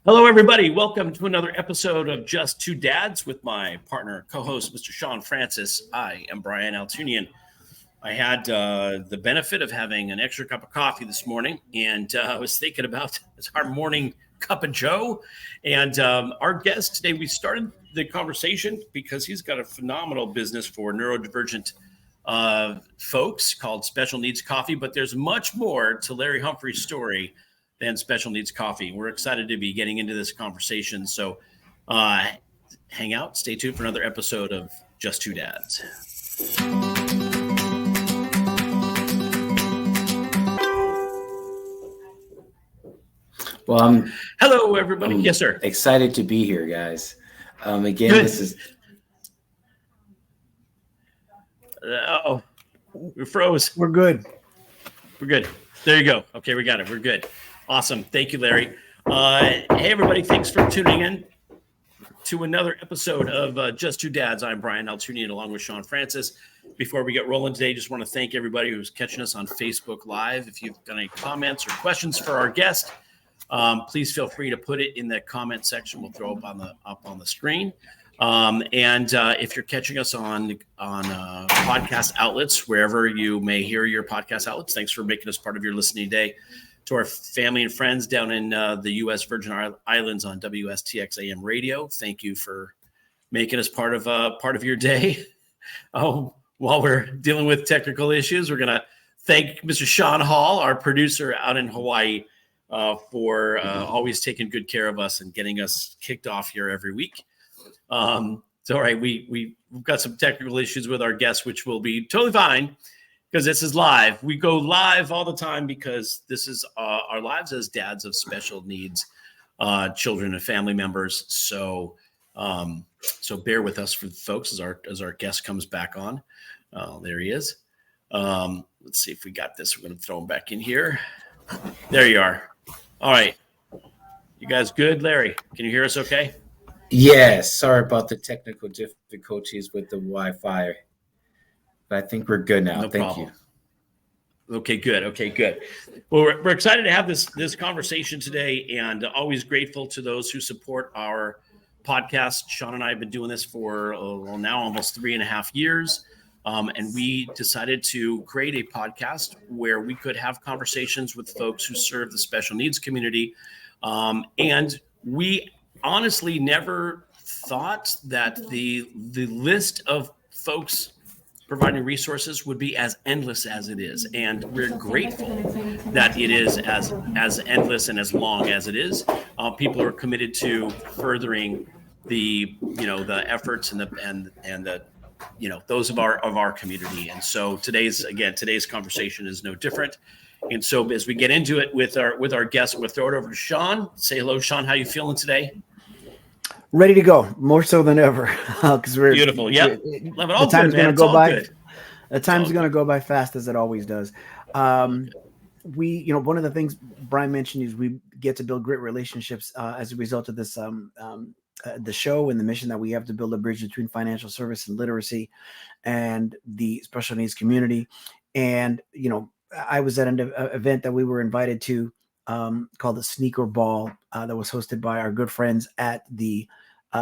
Hello, everybody. Welcome to another episode of Just Two Dads with my partner, co-host, Mr. Sean Francis. I am Brian Altunian. I had the benefit of having an extra cup of coffee this morning, and I was thinking about our morning cup of joe. And our guest today, we started the conversation because he's got a phenomenal business for neurodivergent folks called Special Needz Coffee. But there's much more to Larry Humphreys' story than Special Needz Coffee. We're excited to be getting into this conversation. So hang out, stay tuned for another episode of Just Two Dads. Well, hello, everybody. Yes, sir. Excited to be here, guys. Again, Good. This is. We froze. We're good. We're good. There you go. Okay, we got it. We're good. Awesome. Thank you, Larry. Hey, everybody. Thanks for tuning in to another episode of Just Two Dads. I'm Brian Altunian along with Sean Francis. Before we get rolling today, just want to thank everybody who's catching us on Facebook Live. If you've got any comments or questions for our guest, please feel free to put it in the comment section. We'll throw up on the screen. And if you're catching us on podcast outlets, wherever you may hear your podcast outlets, thanks for making us part of your listening day. To our family and friends down in the U.S. Virgin Islands on WSTX AM radio, thank you for making us part of your day. While we're dealing with technical issues, we're gonna thank Mr. Sean Hall, our producer out in Hawaii, for always taking good care of us and getting us kicked off here every week. It's all right. We've got some technical issues with our guests, which will be totally fine because this is live. We go live all the time because this is our lives as dads of special needs children and family members. So bear with us, for folks, as our guest comes back on. There he is. Let's see if we got this. We're going to throw him back in here. There you are. All right. You guys good? Larry, can you hear us okay? Yes. Sorry about the technical difficulties with the Wi-Fi. But I think we're good now. No Thank problem. you. Okay, good. Well, we're excited to have this conversation today, and always grateful to those who support our podcast. Sean and I have been doing this for now almost 3.5 years. And we decided to create a podcast where we could have conversations with folks who serve the special needs community. And we honestly never thought that the list of folks providing resources would be as endless as it is. And we're grateful that it is as endless and as long as it is. People are committed to furthering the efforts and the those of our community. And so today's conversation is no different. And so as we get into it with our guests, we'll throw it over to Sean. Say hello, Sean. How you feeling today? Ready to go, more so than ever. Because we're beautiful. Yep. The time's going to go by. The time's going to go by fast, as it always does. We, one of the things Brian mentioned is we get to build great relationships as a result of this. The show and the mission that we have to build a bridge between financial service and literacy and the special needs community. And, I was at an event that we were invited to called the Sneaker Ball that was hosted by our good friends at the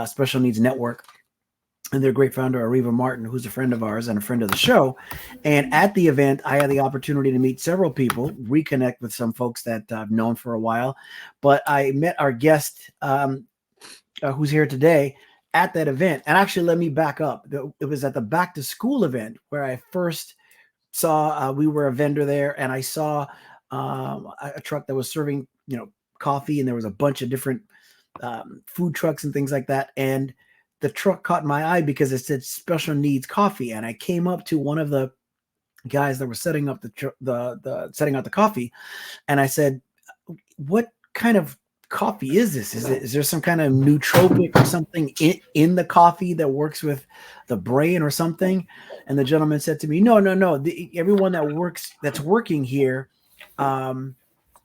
Special Needs Network. And their great founder, Ariva Martin, who's a friend of ours and a friend of the show. And at the event, I had the opportunity to meet several people, reconnect with some folks that I've known for a while. But I met our guest who's here today at that event. And actually, let me back up. It was at the back to school event where I first saw, we were a vendor there, and I saw a truck that was serving, coffee, and there was a bunch of different food trucks and things like that. And the truck caught my eye because it said Special Needz Coffee. And I came up to one of the guys that were setting up setting out the coffee. And I said, what kind of coffee is this? Is there some kind of nootropic or something in the coffee that works with the brain or something? And the gentleman said to me, no. Everyone that's working here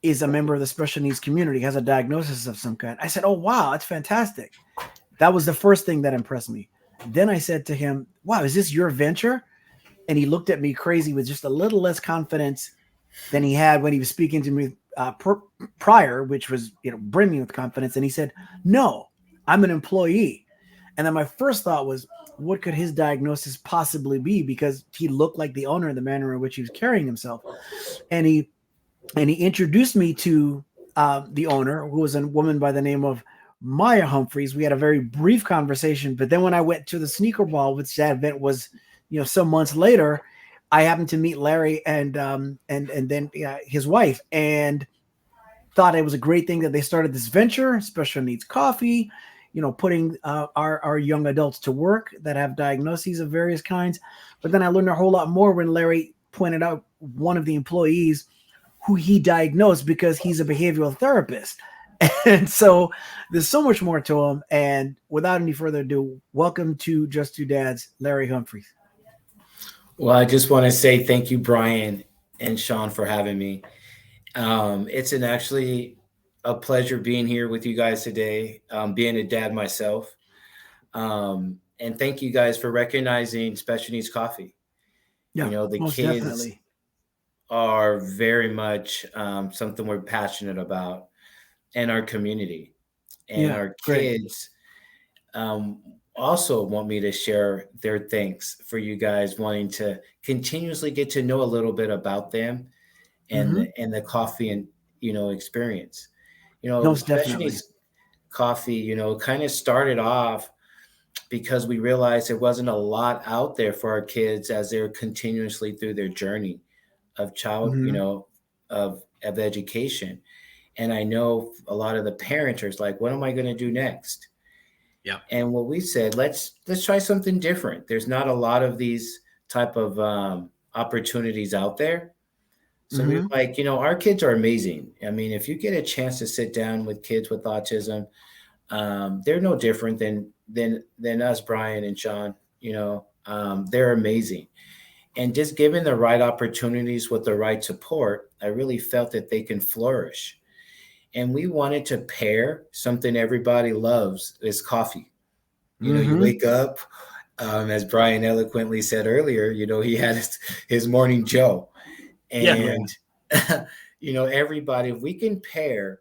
is a member of the special needs community, has a diagnosis of some kind. I said, oh, wow, that's fantastic. That was the first thing that impressed me. Then I said to him, wow, is this your venture? And he looked at me crazy with just a little less confidence than he had when he was speaking to me prior, which was, brimming with confidence. And he said, "No, I'm an employee." And then my first thought was, what could his diagnosis possibly be? Because he looked like the owner, the manner in which he was carrying himself. And he introduced me to the owner, who was a woman by the name of Maya Humphreys. We had a very brief conversation, but then when I went to the sneaker ball, which that event was, some months later, I happened to meet Larry and then his wife, and thought it was a great thing that they started this venture, Special Needz Coffee, putting our young adults to work that have diagnoses of various kinds. But then I learned a whole lot more when Larry pointed out one of the employees who he diagnosed, because he's a behavioral therapist. And so there's so much more to him. And without any further ado, welcome to Just Two Dads, Larry Humphreys. Well, I just want to say thank you, Brian and Sean, for having me. It's actually a pleasure being here with you guys today, being a dad myself. And thank you guys for recognizing Special Needz Coffee. Yeah, the kids definitely are very much something we're passionate about in our community. And our kids also want me to share their thanks for you guys wanting to continuously get to know a little bit about them and the coffee and experience. Most Special definitely. Needz Coffee, kind of started off because we realized there wasn't a lot out there for our kids as they're continuously through their journey of child, of education. And I know a lot of the parents are like, what am I going to do next? Yeah. And what we said, let's try something different. There's not a lot of these type of opportunities out there. So we're like, our kids are amazing. I mean, if you get a chance to sit down with kids with autism, they're no different than us, Brian and Sean. They're amazing. And just given the right opportunities with the right support, I really felt that they can flourish. And we wanted to pair something everybody loves, is coffee. You wake up, as Brian eloquently said earlier, he had his morning Joe. And, everybody, if we can pair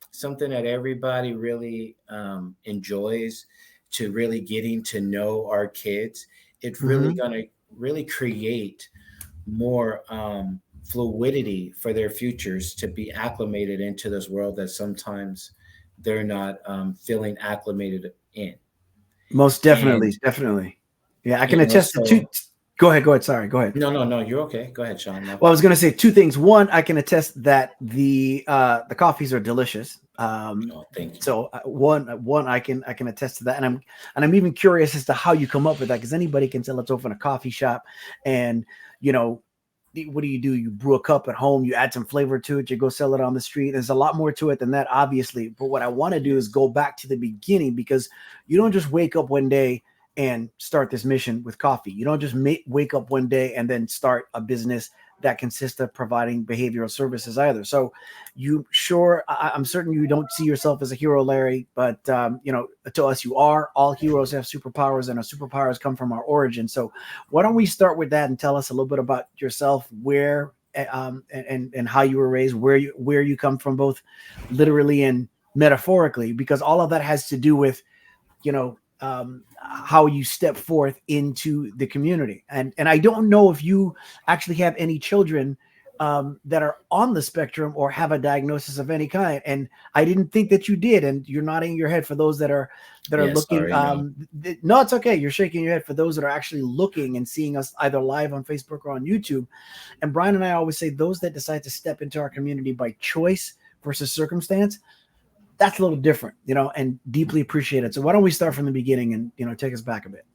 something that everybody really enjoys to really getting to know our kids, it's really going to really create more fluidity for their futures to be acclimated into this world that sometimes they're not feeling acclimated in. Most definitely. Definitely. Yeah, I can attest to two. Go ahead. Sorry, go ahead. No, you're okay. Go ahead, Sean. Well, I was going to say two things. One, I can attest that the coffees are delicious. Thank you. So one, I can attest to that, and I'm even curious as to how you come up with that, because anybody can tell it's open a coffee shop, and what do? You brew a cup at home, you add some flavor to it, you go sell it on the street. There's a lot more to it than that, obviously. But what I want to do is go back to the beginning, because you don't just wake up one day and start this mission with coffee. You don't just wake up one day and then start a business that consists of providing behavioral services either. So I'm certain you don't see yourself as a hero, Larry, but to us, you are. All heroes have superpowers, and our superpowers come from our origin. So why don't we start with that and tell us a little bit about yourself, where and how you were raised, where you come from, both literally and metaphorically, because all of that has to do with, how you step forth into the community. And I don't know if you actually have any children that are on the spectrum or have a diagnosis of any kind. And I didn't think that you did. And you're nodding your head for those that are looking. Sorry, no, it's okay. You're shaking your head for those that are actually looking and seeing us either live on Facebook or on YouTube. And Brian and I always say those that decide to step into our community by choice versus circumstance, that's a little different, and deeply appreciated. So why don't we start from the beginning and, take us back a bit?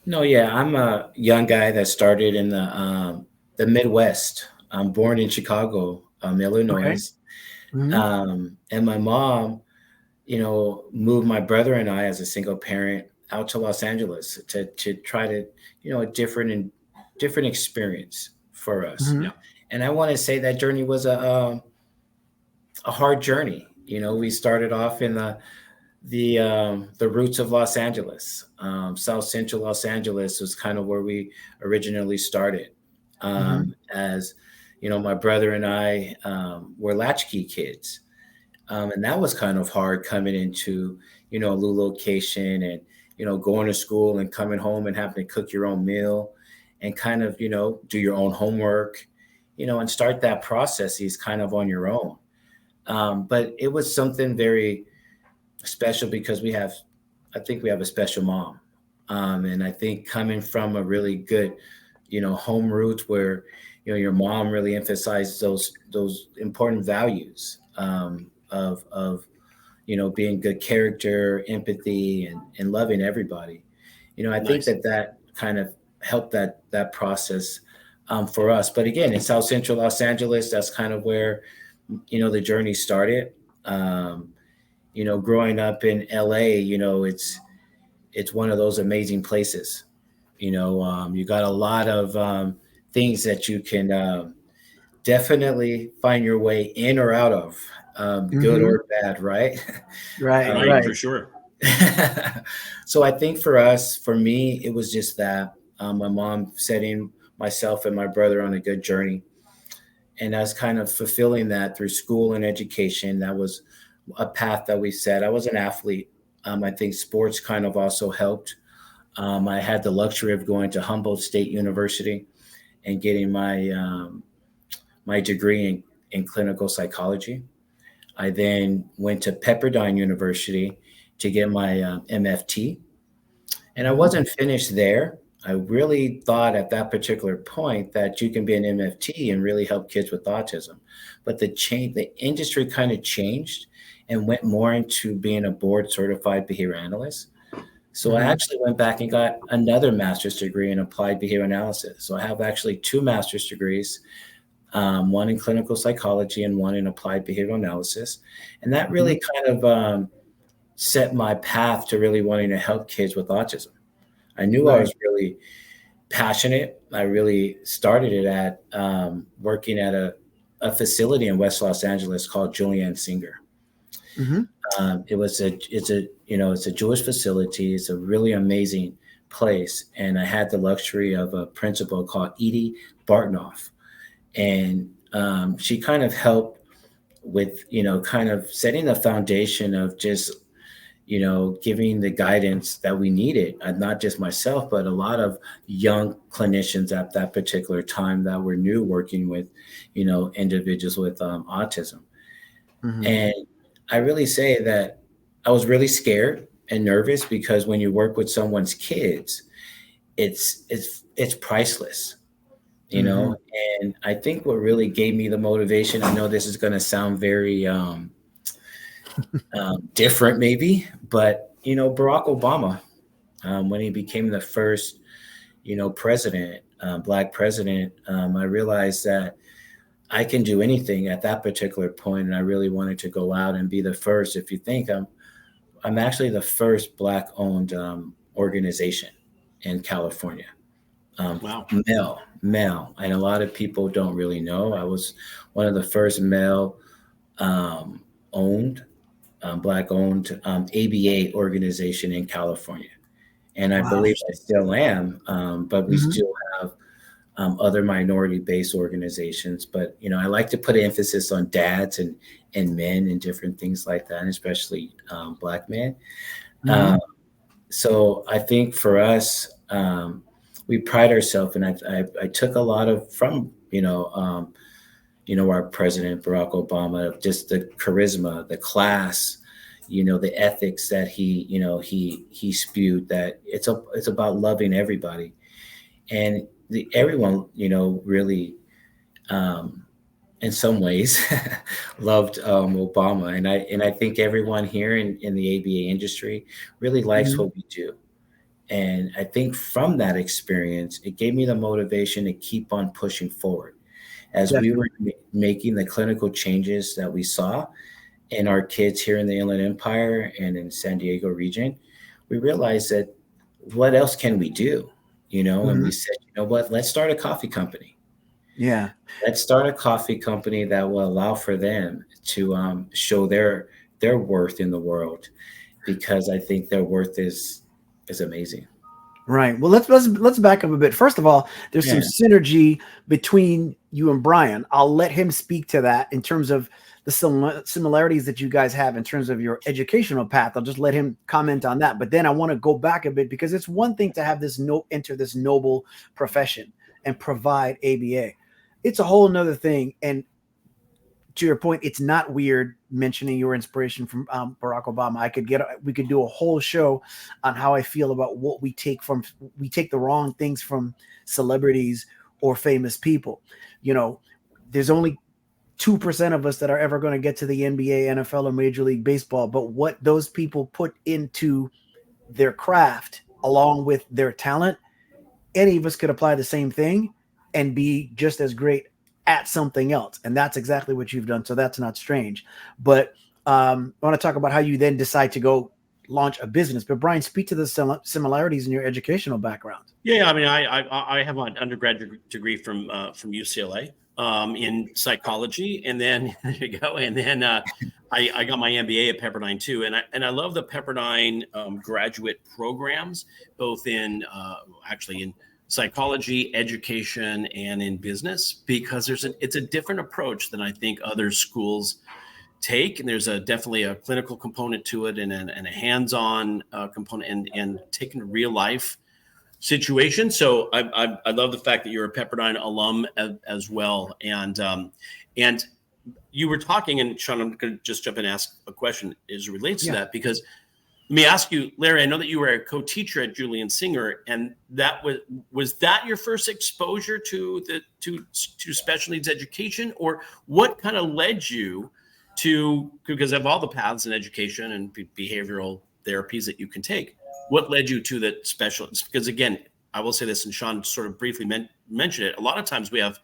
No, yeah, I'm a young guy that started in the Midwest. I'm born in Chicago, Illinois. Okay. And my mom, moved my brother and I as a single parent out to Los Angeles to try to, a different experience for us. Yeah. And I want to say that journey was a hard journey. We started off in the roots of Los Angeles. South Central Los Angeles was kind of where we originally started. As my brother and I were latchkey kids. And that was kind of hard coming into, a new location and, going to school and coming home and having to cook your own meal and kind of, do your own homework, and start that process is kind of on your own. But it was something very special because I think we have a special mom. And I think coming from a really good, home roots where, your mom really emphasized those important values of being good character, empathy, and loving everybody. I think that kind of helped that process for us. But again, in South Central Los Angeles, that's kind of where, the journey started. Growing up in LA, it's one of those amazing places. You got a lot of things that you can definitely find your way in or out of, good or bad, right? Right. For sure. So I think for me, it was just that my mom setting myself and my brother on a good journey. And I was kind of fulfilling that through school and education. That was a path that we set. I was an athlete. I think sports kind of also helped. I had the luxury of going to Humboldt State University and getting my degree in clinical psychology. I then went to Pepperdine University to get my MFT. And I wasn't finished there. I really thought at that particular point that you can be an MFT and really help kids with autism. But the industry kind of changed and went more into being a Board Certified Behavior Analyst. So I actually went back and got another master's degree in applied behavior analysis. So I have actually 2 master's degrees, one in clinical psychology and one in applied behavioral analysis. And that really kind of set my path to really wanting to help kids with autism. I knew I was really passionate. I really started it at working at a facility in West Los Angeles called Julian Singer. It's a Jewish facility. It's a really amazing place. And I had the luxury of a principal called Edie Bartnoff. And she kind of helped with, kind of setting the foundation of just, giving the guidance that we needed, not just myself, but a lot of young clinicians at that particular time that were new working with, individuals with autism. And I really say that I was really scared and nervous because when you work with someone's kids, it's priceless, and I think what really gave me the motivation, I know this is going to sound very different maybe, but Barack Obama, when he became the first president, Black president, I realized that I can do anything at that particular point, and I really wanted to go out and be the first. If you think I'm actually the first Black owned organization in California. Wow. Male, and a lot of people don't really know. I was one of the first male owned Black owned ABA organization in California. And I believe I still am, but we still have other minority-based organizations. But, I like to put emphasis on dads and men and different things like that, and especially Black men. So I think for us, we pride ourselves, and I took a lot of from, our president, Barack Obama, just the charisma, the class, the ethics that he spewed, that it's about loving everybody. And everyone, really, in some ways, loved Obama, and I think everyone here in the ABA industry really likes what we do. And I think from that experience, it gave me the motivation to keep on pushing forward. As we were making the clinical changes that we saw in our kids here in the Inland Empire and in San Diego region, we realized that what else can we do? And we said, what, let's start a coffee company. Yeah. Let's start a coffee company that will allow for them to show their worth in the world, because I think their worth is amazing. Right. Well, let's back up a bit. First of all, there's some synergy between you and Brian. I'll let him speak to that in terms of the similarities that you guys have in terms of your educational path. I'll just let him comment on that. But then I want to go back a bit, because it's one thing to have enter this noble profession and provide ABA. It's a whole nother thing. And to your point, it's not weird mentioning your inspiration from Barack Obama. We could do a whole show on how I feel about what we take the wrong things from celebrities or famous people. You know, there's only 2% of us that are ever going to get to the NBA, NFL, or Major League Baseball, but what those people put into their craft along with their talent, any of us could apply the same thing and be just as great at something else. And that's exactly what you've done. So that's not strange. But I want to talk about how you then decide to go launch a business. But Brian, speak to the similarities in your educational background. Yeah, I mean, I have an undergraduate degree from UCLA in psychology, and then there you go. And then I got my MBA at Pepperdine too, and I love the Pepperdine graduate programs, both in actually in psychology, education, and in business, because it's a different approach than I think other schools take. And there's definitely a clinical component to it, and a hands-on component, and taking real life situation. So I love the fact that you're a Pepperdine alum as well. And you were talking, and Sean, I'm going to just jump in and ask a question as it relates to that, because let me ask you, Larry, I know that you were a co-teacher at Julian Singer, and that was that your first exposure to special needs education, or what kind of led you to, because of all the paths in education and behavioral therapies that you can take, what led you to the specialists? Because again, I will say this, and Sean sort of briefly mentioned it, a lot of times we have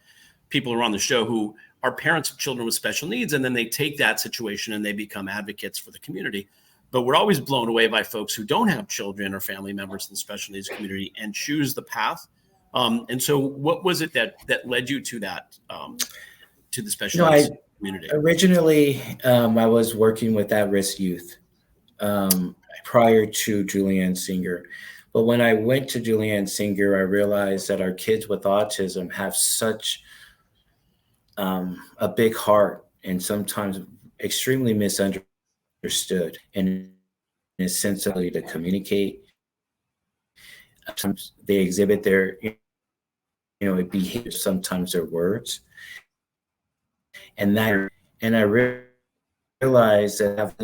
people who are on the show who are parents of children with special needs, and then they take that situation and they become advocates for the community. But we're always blown away by folks who don't have children or family members in the special needs community and choose the path. And so what was it that led you to that, to the special needs community? Originally, I was working with at-risk youth prior to Julian Singer. But when I went to Julian Singer, I realized that our kids with autism have such a big heart, and sometimes extremely misunderstood, and a sensibility to communicate. Sometimes they exhibit their, behavior, sometimes their words, and I realized that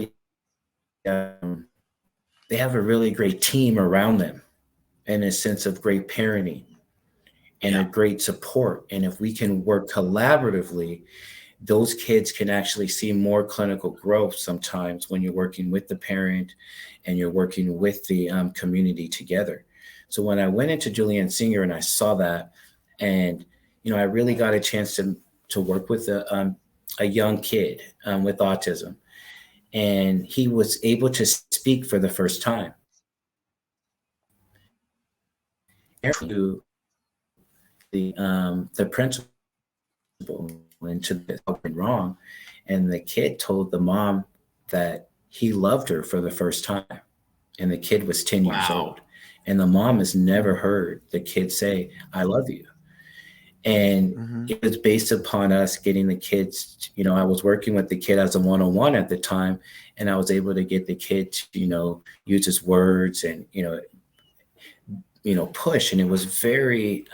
they have a really great team around them, and a sense of great parenting and a great support. And if we can work collaboratively, those kids can actually see more clinical growth sometimes when you're working with the parent and you're working with the community together. So when I went into Julian Singer and I saw that, and, I really got a chance to work with a young kid with autism, and he was able to speak for the first time. The principal into this went wrong, and the kid told the mom that he loved her for the first time, and the kid was 10 years old, and the mom has never heard the kid say, "I love you." And it was based upon us getting the kids, I was working with the kid as a one-on-one at the time, and I was able to get the kid to, use his words and, push. And it was very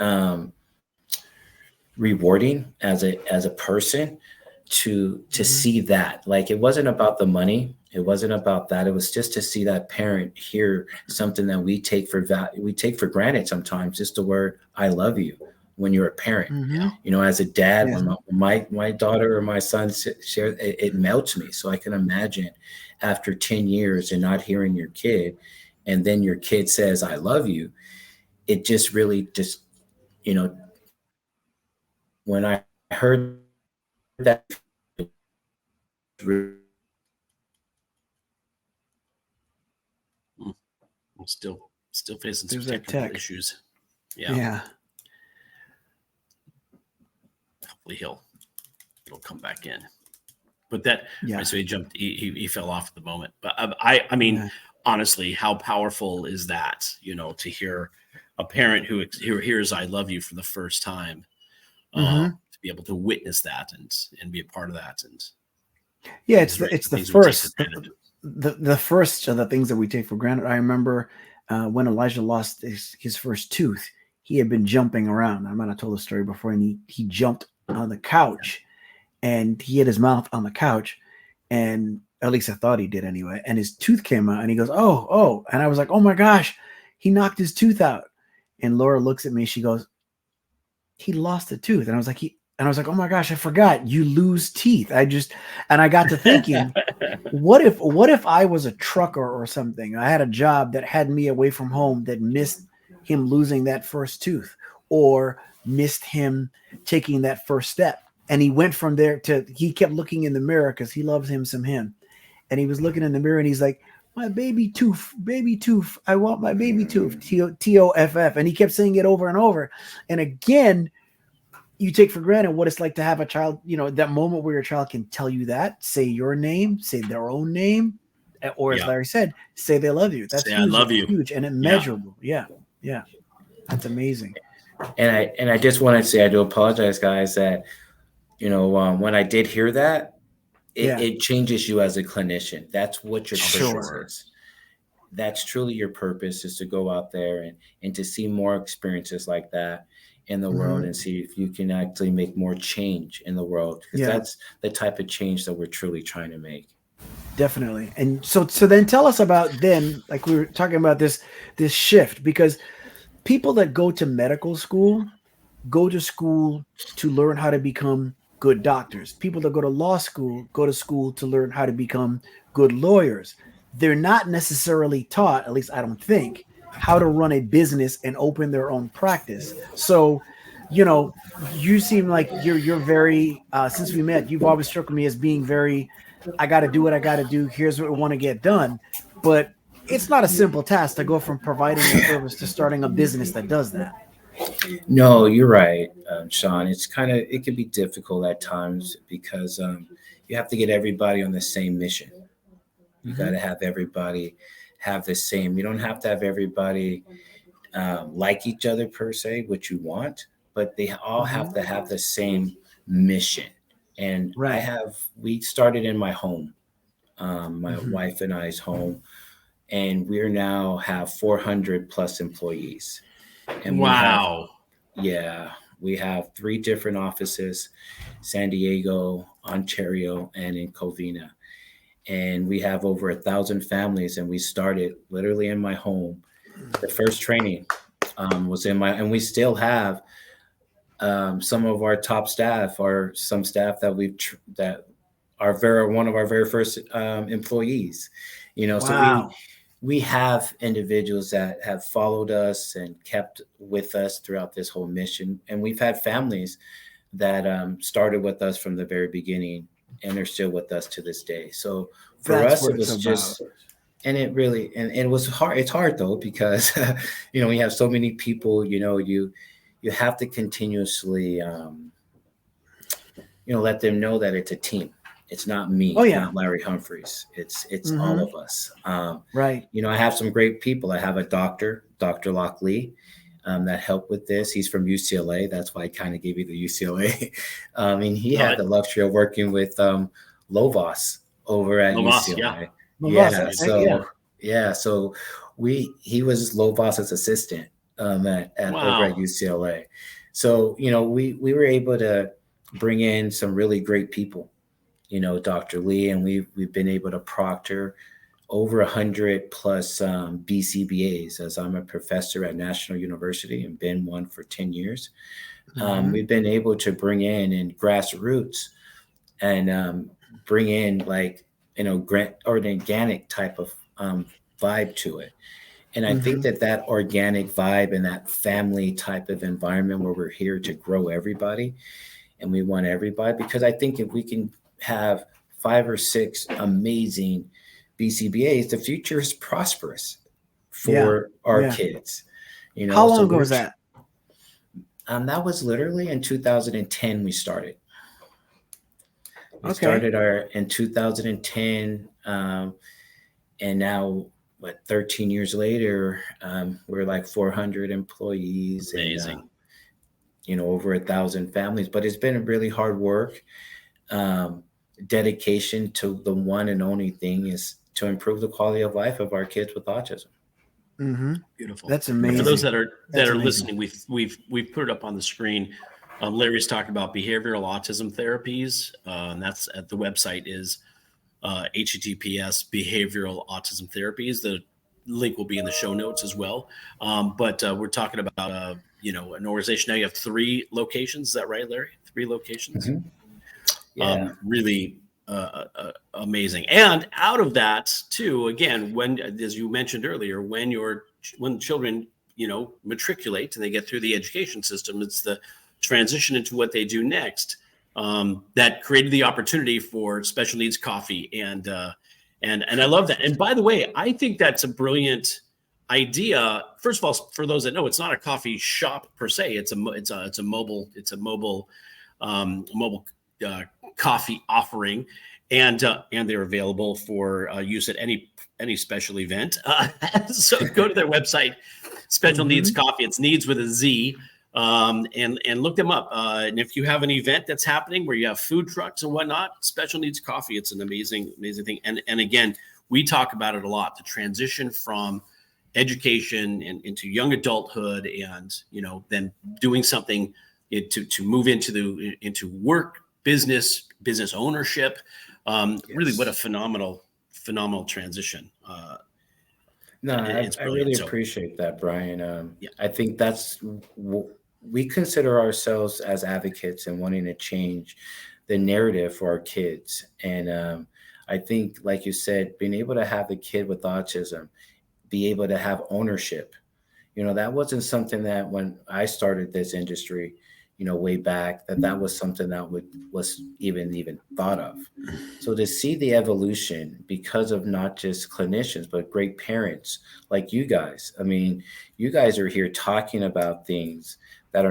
rewarding as a person to see that. Like, it wasn't about the money. It wasn't about that. It was just to see that parent hear something that we take for granted sometimes, just the word "I love you" when you're a parent. As a dad, when my daughter or my son shares, it melts me. So I can imagine after 10 years and not hearing your kid, and then your kid says, "I love you," it just really when I heard that, I'm still facing some technical issues. Yeah. Hopefully it'll come back in. But so he jumped. He fell off at the moment. But I mean, honestly, how powerful is that? To hear a parent who hears "I love you" for the first time, Mm-hmm. to be able to witness that and be a part of that. And yeah, it's the first the first of the things that we take for granted. I remember when Elijah lost his first tooth, he had been jumping around. I might have told the story before, and he jumped on the couch, and he hit his mouth on the couch, and at least I thought he did anyway. And his tooth came out, and he goes, "Oh!" And I was like, "Oh my gosh, he knocked his tooth out." And Laura looks at me. She goes, "He lost a tooth." And I was like, "Oh my gosh, I forgot. You lose teeth." I got to thinking, what if I was a trucker or something? I had a job that had me away from home that missed him losing that first tooth, or missed him taking that first step. And he went from there he kept looking in the mirror because he loves him some him. And he was looking in the mirror and he's like, "My baby tooth, I want my baby tooth, TOFF." And he kept saying it over and over. And again, you take for granted what it's like to have a child, that moment where your child can tell you that, say your name, say their own name, or as Larry said, say they love you. That's say, huge. "I love you." Huge and immeasurable. Yeah. That's amazing. And I just want to say, I do apologize, guys, that, when I did hear that, it changes you as a clinician. That's what your purpose is. That's truly your purpose, is to go out there and to see more experiences like that in the world, and see if you can actually make more change in the world, because that's the type of change that we're truly trying to make. Definitely. And so then tell us about then, like we were talking about this shift, because people that go to medical school go to school to learn how to become good doctors. People that go to law school go to school to learn how to become good lawyers. They're not necessarily taught, at least I don't think, how to run a business and open their own practice. So, you seem like you're very, since we met, you've always struck me as being very, I got to do what I got to do. Here's what we want to get done. But it's not a simple task to go from providing a service to starting a business that does that. No, you're right, Sean. It can be difficult at times, because you have to get everybody on the same mission. You got to have everybody have the same. You don't have to have everybody like each other per se, which you want, but they all have to have the same mission. And we started in my home, my wife and I's home, and we now have 400 plus employees. And we have 3 different offices: San Diego, Ontario, and in Covina. And we have over 1,000 families, and we started literally in my home. The first training was and we still have some of our top staff, or some staff that are one of our very first employees. So we have individuals that have followed us and kept with us throughout this whole mission. And we've had families that started with us from the very beginning, and they're still with us to this day. So for us, it was just, and it really, and it was hard. It's hard though, because, we have so many people, you have to continuously, let them know that it's a team. It's not me, not Larry Humphreys. It's all of us. Right. I have some great people. I have a Dr. Lockley, that helped with this. He's from UCLA. That's why I kind of gave you the UCLA. And he had the luxury of working with Lovas over at UCLA. So he was Lovas's assistant over at UCLA. So, we were able to bring in some really great people, Dr. Lee, and we've been able to proctor over 100 plus BCBAs, as I'm a professor at National University and been one for 10 years. We've been able to bring in grassroots and bring in organic type of vibe to it. And I think that organic vibe and that family type of environment where we're here to grow everybody, and we want everybody, because I think if we can have 5 or 6 amazing BCBAs, the future is prosperous for our kids. How long ago was that? That was literally in 2010 we started. We started in 2010, and now 13 years later, we're like 400 employees. Amazing. And, over 1,000 families, but it's been really hard work. Dedication to the one and only thing is to improve the quality of life of our kids with autism. Mm-hmm. Beautiful. That's amazing. For those that are listening, we've put it up on the screen. Larry's talking about behavioral autism therapies, and that's at the website is https behavioral autism therapies. The link will be in the show notes as well. But we're talking about an organization. Now you have 3 locations. Is that right, Larry? 3 locations. Mm-hmm. Yeah. Really amazing. And out of that too, again, when, as you mentioned earlier, when children, matriculate and they get through the education system, it's the transition into what they do next that created the opportunity for Special Needz Coffee. And I love that. And by the way, I think that's a brilliant idea. First of all, for those that know, it's not a coffee shop per se. It's a mobile coffee offering, and they're available for use at any special event. So go to their website, Special Needz Coffee. It's Needs with a Z, and look them up. And if you have an event that's happening where you have food trucks and whatnot, Special Needz Coffee, it's an amazing thing. And again, we talk about it a lot, the transition from education and into young adulthood, and then doing something to move into work, business ownership. Yes. Really, what a phenomenal transition. I really appreciate that, Brian. I think we consider ourselves as advocates and wanting to change the narrative for our kids. And I think, like you said, being able to have a kid with autism be able to have ownership, that wasn't something that when I started this industry, way back, that was something that was even thought of. So to see the evolution because of not just clinicians, but great parents like you guys. I mean, you guys are here talking about things that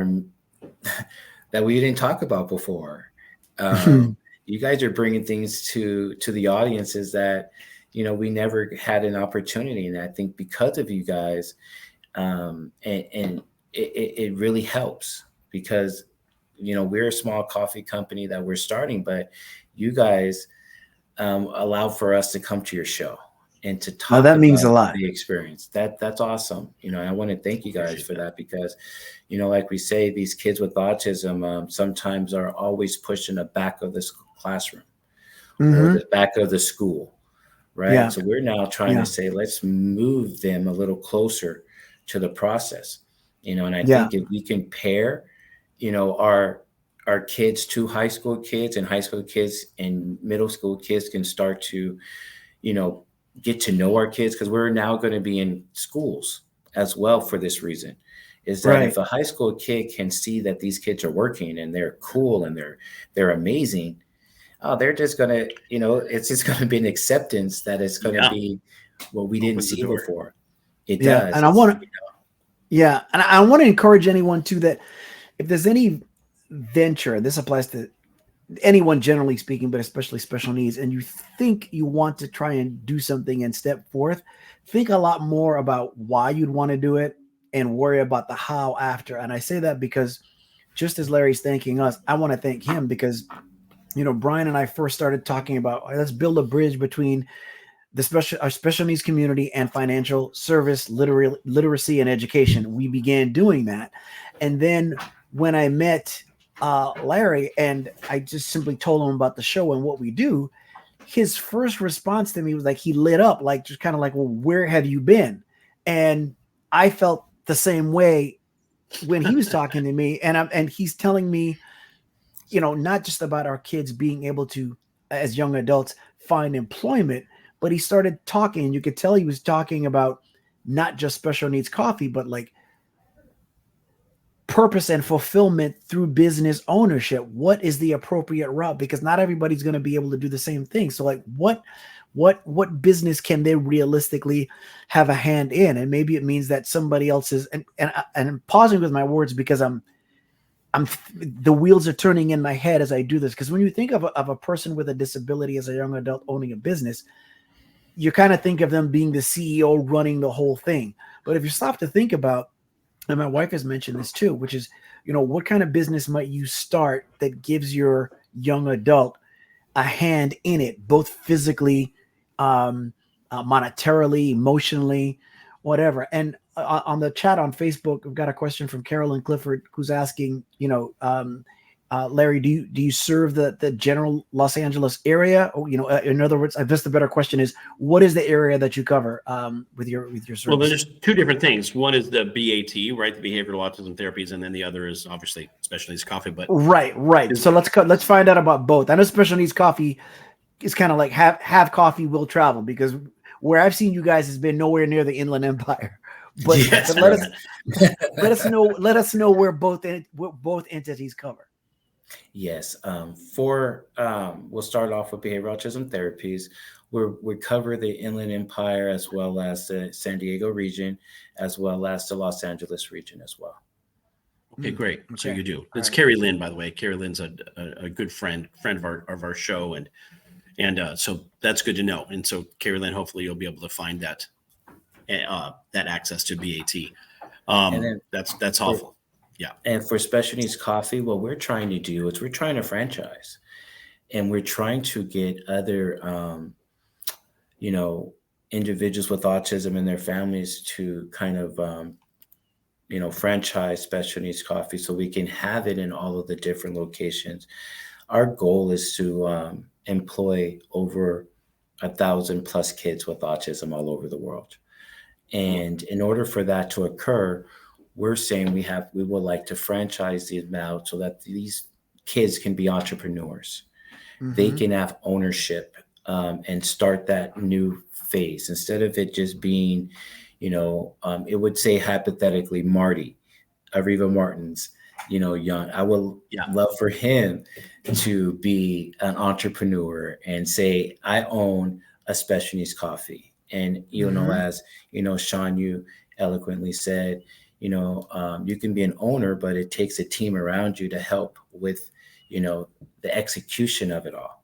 we didn't talk about before. You guys are bringing things to the audiences that, we never had an opportunity. And I think because of you guys, and it really helps. Because, we're a small coffee company that we're starting, but you guys allow for us to come to your show and to talk that means a lot. The experience. That's awesome. I want to thank you guys for that because, like we say, these kids with autism sometimes are always pushed in the back of the classroom or the back of the school, right? Yeah. So we're now trying to say, let's move them a little closer to the process, and I think if we can pair our kids to high school kids, and high school kids and middle school kids can start to, get to know our kids, because we're now going to be in schools as well for this reason, is that if a high school kid can see that these kids are working and they're cool and they're amazing, they're just going to, it's just going to be an acceptance that it's going to be what we didn't see before. It does. And I want to, and I want to encourage anyone too, that if there's any venture, this applies to anyone generally speaking, but especially special needs, and you think you want to try and do something and step forth, think a lot more about why you'd want to do it and worry about the how after. And I say that because just as Larry's thanking us, I want to thank him because, Brian and I first started talking about, let's build a bridge between our special needs community and financial service, literacy, and education. We began doing that. And then when I met Larry and I just simply told him about the show and what we do, his first response to me was like, he lit up, like, just kind of like, well, where have you been? And I felt the same way when he was talking to me. And he's telling me, not just about our kids being able to, as young adults, find employment, but he started talking, and you could tell he was talking about not just Special Needz Coffee, but like purpose and fulfillment through business ownership. What is the appropriate route? Because not everybody's going to be able to do the same thing. So like what business can they realistically have a hand in? And maybe it means that somebody else is, and I'm pausing with my words because the wheels are turning in my head as I do this. Because when you think of a person with a disability as a young adult owning a business, you kind of think of them being the CEO running the whole thing. But if you stop to think about, and my wife has mentioned this too, which is, what kind of business might you start that gives your young adult a hand in it, both physically, monetarily, emotionally, whatever. And on the chat on Facebook, we've got a question from Carolyn Clifford, who's asking, Larry, do you serve the general Los Angeles area? Or, in other words, I guess the better question is, what is the area that you cover with your service? Well, there's two different things. One is the BAT, right, the Behavioral Autism Therapies, and then the other is obviously Special Needz Coffee. But right. So let's find out about both. I know Special Needz Coffee is kind of like have coffee, will travel, because where I've seen you guys has been nowhere near the Inland Empire. But, yes, but let us know where both entities cover. Yes. We'll start off with Behavioral Autism Therapies. We cover the Inland Empire as well as the San Diego region, as well as the Los Angeles region as well. Okay, great. Okay. So you do. It's right. Carrie Lynn, by the way. Carrie Lynn's a good friend of our show, and so that's good to know. And so Carrie Lynn, hopefully you'll be able to find that access to BAT. And then that's helpful. Yeah. And for Special Needz Coffee, what we're trying to do is we're trying to franchise, and we're trying to get other, individuals with autism and their families to kind of, franchise Special Needz Coffee so we can have it in all of the different locations. Our goal is to employ over 1,000+ kids with autism all over the world. And in order for that to occur, we're saying we would like to franchise these out so that these kids can be entrepreneurs. Mm-hmm. They can have ownership and start that new phase instead of it just being, it would say hypothetically Marty, Arriva Martin's, young. I would love for him to be an entrepreneur and say, I own a Special Needz Coffee. And, as, Sean, you eloquently said, you can be an owner, but it takes a team around you to help with, the execution of it all.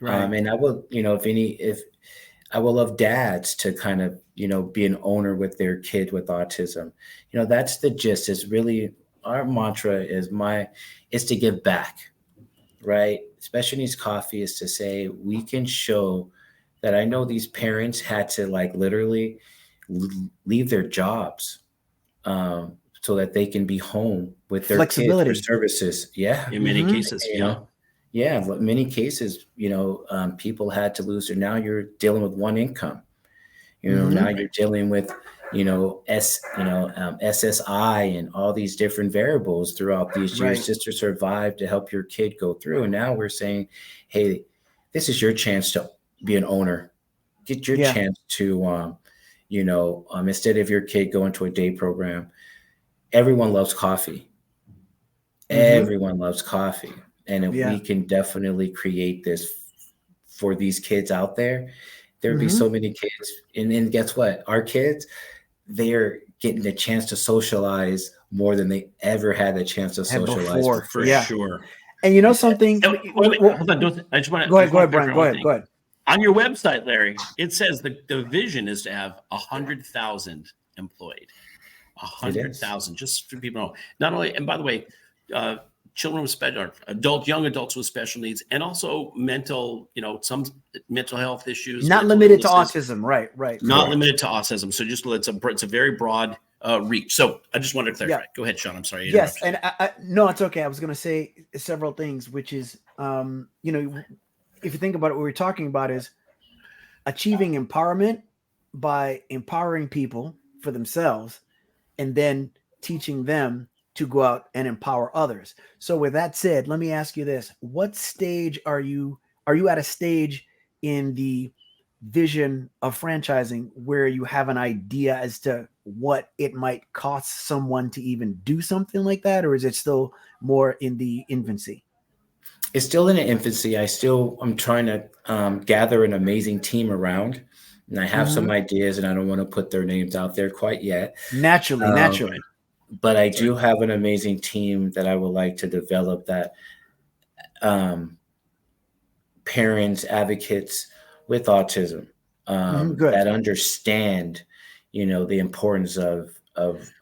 Right. And I will, if I will love dads to kind of, be an owner with their kid with autism. That's the gist. Is really our mantra is to give back, right? Special Needz Coffee is to say we can show that I know these parents had to literally leave their jobs so that they can be home with their kids for services. Yeah. In many cases. Yeah. In many cases, people had to lose now you're dealing with one income, now you're dealing with, SSI and all these different variables throughout these years just to survive, to help your kid go through. And now we're saying, hey, this is your chance to be an owner, get your chance to, instead of your kid going to a day program. Everyone loves coffee. Everyone loves coffee. And if we can definitely create this for these kids out there, there'd be so many kids. And then guess what? Our kids, they're getting the chance to socialize more than they ever had the chance to socialize before. For sure. And something. Wait, hold on. I just want to go ahead, Brian. Go ahead. On your website, Larry, it says the vision is to have 100,000 employed. 100,000, just for people to know. Not only, and by the way, children with young adults with special needs, and also mental, some mental health issues. Not limited to autism, right? Not limited to autism. So just it's a very broad reach. So I just wanted to clarify. Go ahead, Sean. I'm sorry. Yes, and no, it's okay. I was going to say several things, which is, if you think about it, what we're talking about is achieving empowerment by empowering people for themselves, and then teaching them to go out and empower others. So with that said, let me ask you this. What stage are you at a stage in the vision of franchising where you have an idea as to what it might cost someone to even do something like that? Or is it still more in the infancy? It's still in the infancy. I'm trying to gather an amazing team around, and I have some ideas, and I don't want to put their names out there quite yet. Naturally. But I do have an amazing team that I would like to develop, that parents, advocates with autism, that understand, the importance of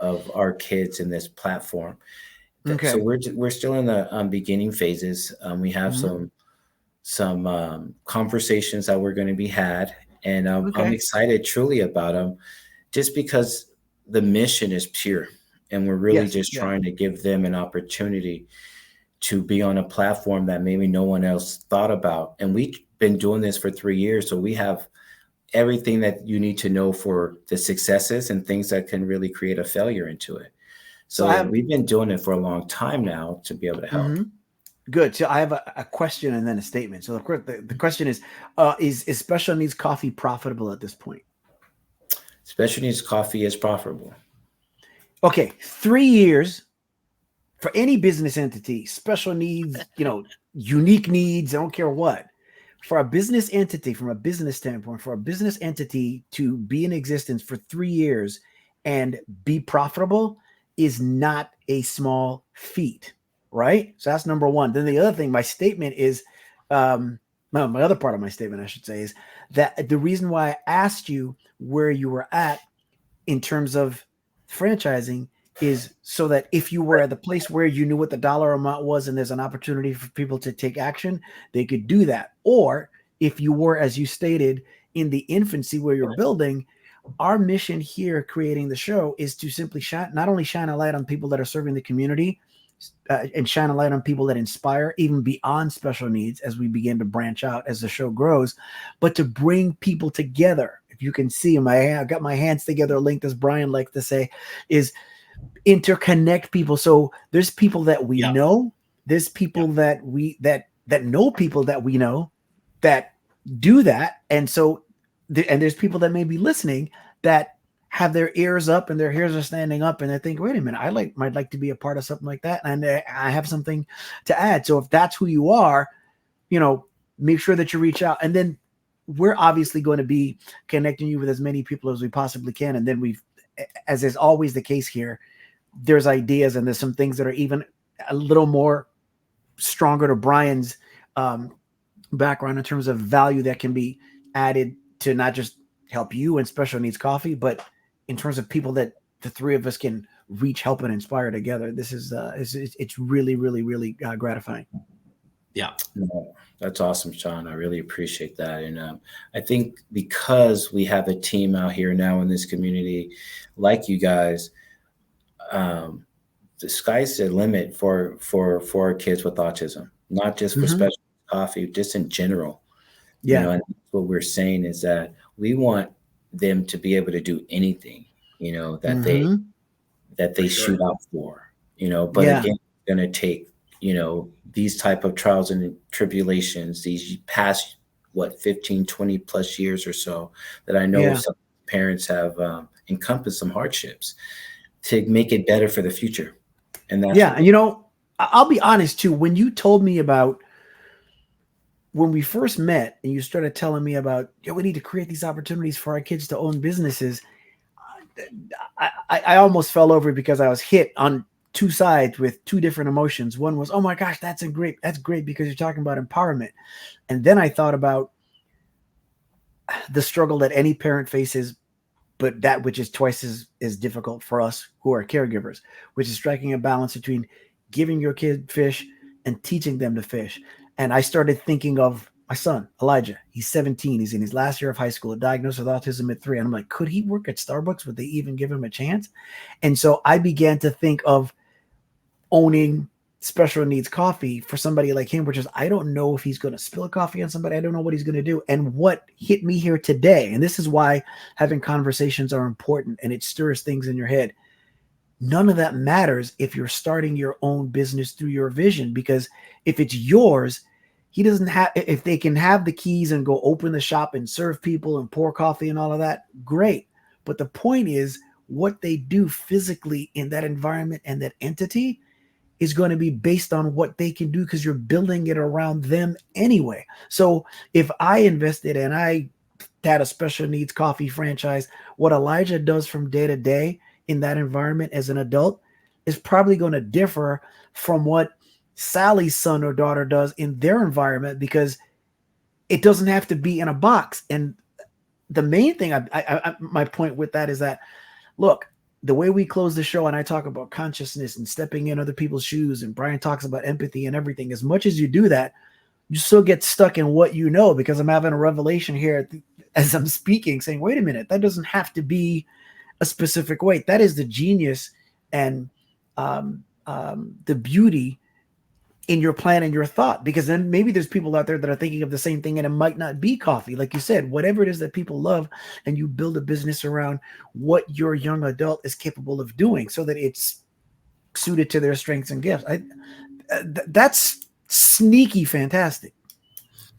our kids in this platform. Okay. So we're still in the beginning phases. We have some conversations that we're going to be had, and I'm excited truly about them, just because the mission is pure, and we're really just trying to give them an opportunity to be on a platform that maybe no one else thought about. And we've been doing this for 3 years, so we have everything that you need to know for the successes and things that can really create a failure into it. So we've been doing it for a long time now to be able to help. Good. So I have a question and then a statement. So the question is Special Needz Coffee profitable at this point? Special Needz Coffee is profitable. Okay. 3 years for any business entity, special needs, unique needs, I don't care what. For a business entity, from a business standpoint, for a business entity to be in existence for 3 years and be profitable is not a small feat, right? So that's number one. Then the other thing, my statement is, my other part of my statement, I should say, is that the reason why I asked you where you were at in terms of franchising is so that if you were at the place where you knew what the dollar amount was and there's an opportunity for people to take action, they could do that. Or if you were, as you stated, in the infancy where you're building, our mission here creating the show is to simply not only shine a light on people that are serving the community and shine a light on people that inspire even beyond special needs as we begin to branch out as the show grows, but to bring people together. If you can see I've got my hands together linked, as Brian likes to say, is interconnect people. So there's people that we know, there's people that know people that we know that do that. And so and there's people that may be listening that have their ears up and their hairs are standing up and they think, wait a minute, might like to be a part of something like that. And I have something to add. So if that's who you are, make sure that you reach out. And then we're obviously going to be connecting you with as many people as we possibly can. And then as is always the case here, there's ideas and there's some things that are even a little more stronger to Brian's background in terms of value that can be added to not just help you and Special Needz Coffee, but in terms of people that the three of us can reach, help, and inspire together. This is it's really, really, really gratifying. Yeah, that's awesome, Sean. I really appreciate that. And I think because we have a team out here now in this community, like you guys, the sky's the limit for our kids with autism, not just for Special Needz Coffee, just in general. Yeah. And what we're saying is that we want them to be able to do anything, that they shoot out for, but again, it's going to take, these type of trials and tribulations, these past, 15, 20 plus years or so, that I know some parents have encompassed some hardships to make it better for the future. And that's and I'll be honest too, when you told me about when we first met and you started telling me about, we need to create these opportunities for our kids to own businesses, I almost fell over because I was hit on two sides with two different emotions. One was, oh my gosh, that's great because you're talking about empowerment. And then I thought about the struggle that any parent faces, but that which is twice as difficult for us who are caregivers, which is striking a balance between giving your kid fish and teaching them to fish. And I started thinking of my son, Elijah. He's 17. He's in his last year of high school, diagnosed with autism at 3. And I'm like, could he work at Starbucks? Would they even give him a chance? And so I began to think of owning Special Needz Coffee for somebody like him, which is, I don't know if he's going to spill coffee on somebody. I don't know what he's going to do. And what hit me here today, and this is why having conversations are important and it stirs things in your head. None of that matters if you're starting your own business through your vision, because if it's yours, he doesn't have, if they can have the keys and go open the shop and serve people and pour coffee and all of that, great. But the point is what they do physically in that environment and that entity is going to be based on what they can do, because you're building it around them anyway. So if I invested and I had a Special Needz Coffee franchise, what Elijah does from day to day in that environment as an adult is probably going to differ from what Sally's son or daughter does in their environment, because it doesn't have to be in a box. And the main thing, my point with that is that, look, the way we close the show and I talk about consciousness and stepping in other people's shoes, and Brian talks about empathy and everything, as much as you do that, you still get stuck in what you know, because I'm having a revelation here as I'm speaking saying, wait a minute, that doesn't have to be a specific way. That is the genius and the beauty in your plan and your thought, because then maybe there's people out there that are thinking of the same thing and it might not be coffee. Like you said, whatever it is that people love, and you build a business around what your young adult is capable of doing so that it's suited to their strengths and gifts. That's sneaky fantastic.